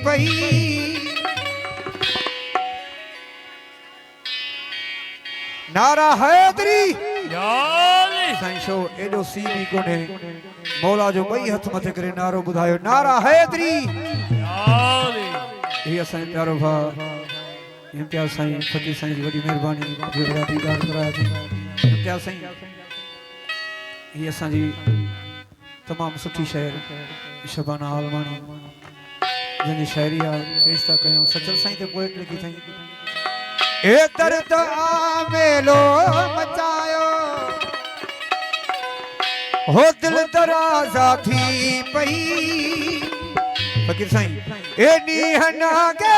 पई नारा हैदरी साईं शो एडो सी भी कोने मौला जो बई हथ मथे करे नारो बुधायो नारा हैदरी ये असां प्यारो भा इम्तियाज साईं फकीर साईं जी वडी मेहरबानी जो दीदार कराया थी इम्तियाज साईं ये असां जी तमाम सुठी शहर शबाना आलमानी जिन शायरी पेश था कयूं सचल साईं ते पोएट लिखी थई ए दर्द आमेलो मचायो हो दिल दराजा थी पई फकीर साईं ए नीहना के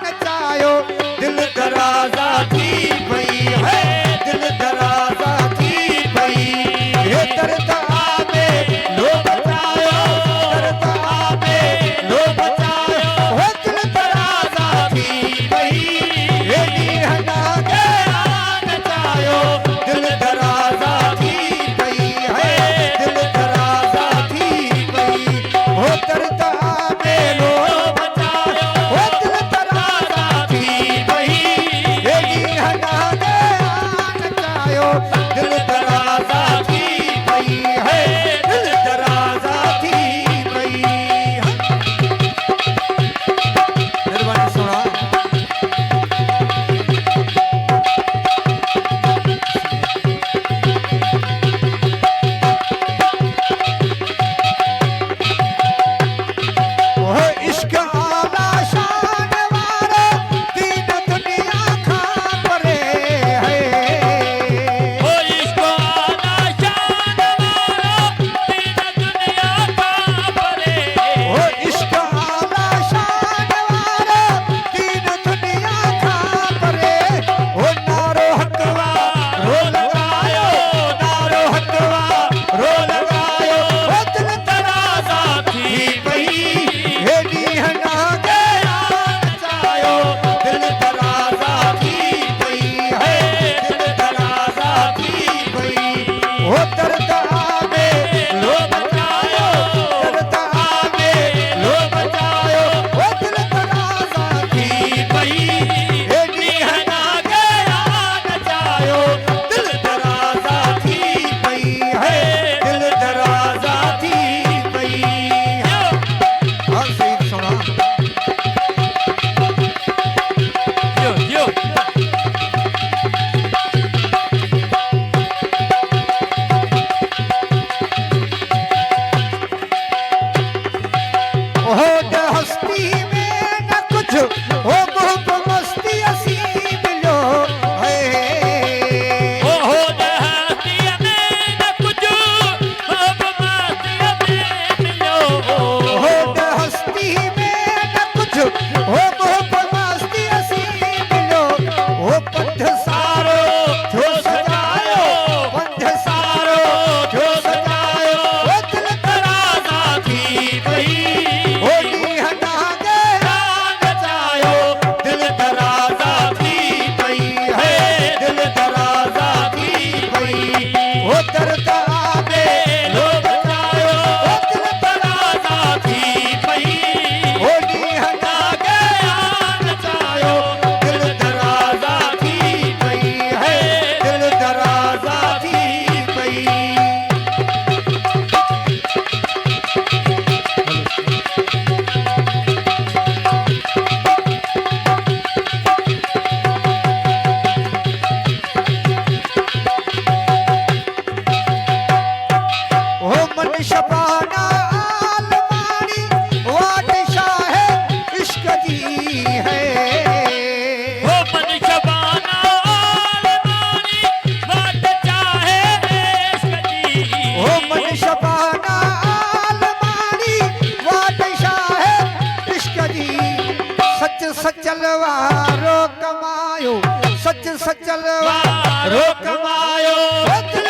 नचायो दिल दराजा थी पई है दिल दराजा थी पई ए दर्द आमे लो बचायो दर्द आमे लो बचायो हो दिल दराजा थी पई ए नीहना के नचायो दिल दराजा थी पई है दिल दराजा थी पई हो दर्द आमे लो बचायो हो दिल दराजा थी पई ए नीहना के नचायो दिल दराजा थी पई है दिल दराजा थी पई मेहरबानी सुना ओह इश्क आला शान वारो दीन दुनिया खा परे है ओ इसको आना शान वालो दीन दुनिया का परे ओ इश्क आला शान वारो दीन दुनिया खा परे ओ नारो हकवा रो लगायो नारो हकवा रो लगायो ओ दिल दराजा थी पई हे नीहना के नचायो दिल दराजा थी पई है दिल दराजा थी पई ओ दर्द आवे लो बचायो दर्द आवे लो बचायो ओ दिल दराजा थी पई हे नीहना के नचायो दिल दराजा थी पई है दिल दराजा थी पई हाँ सही सुना यो यो ओह हस्ती में न कुछ हो मोहब्बत मस्ती असी मिलो है ओ हो दहती में न कुछ हो मस्ती में मिलो ओह हस्ती में न कुछ हो मोहब्बत मस्ती असी मिलो ओ पंथ सारो जो सजायो पंथ सारो जो सजायो ओ दिल दराजा थी पई ओ नीहना के नचायो दिल दराजा थी पई है दिल दराजा थी पई ओ दर्द आवे लो बचायो ओ दिल दराजा थी पई ओ नीहना के नचायो दिल दराजा थी पई है दिल दराजा थी पई ओ मन शबाना आलमानी वाट शाह इश्क दी है ओ मन शबाना आलमानी बात चाहे इश्क जी ओ मन शबाना आलमानी वाट शाह इश्क दी सच सचलवारो कमायो सच सचलवारो कमायो ओ दिल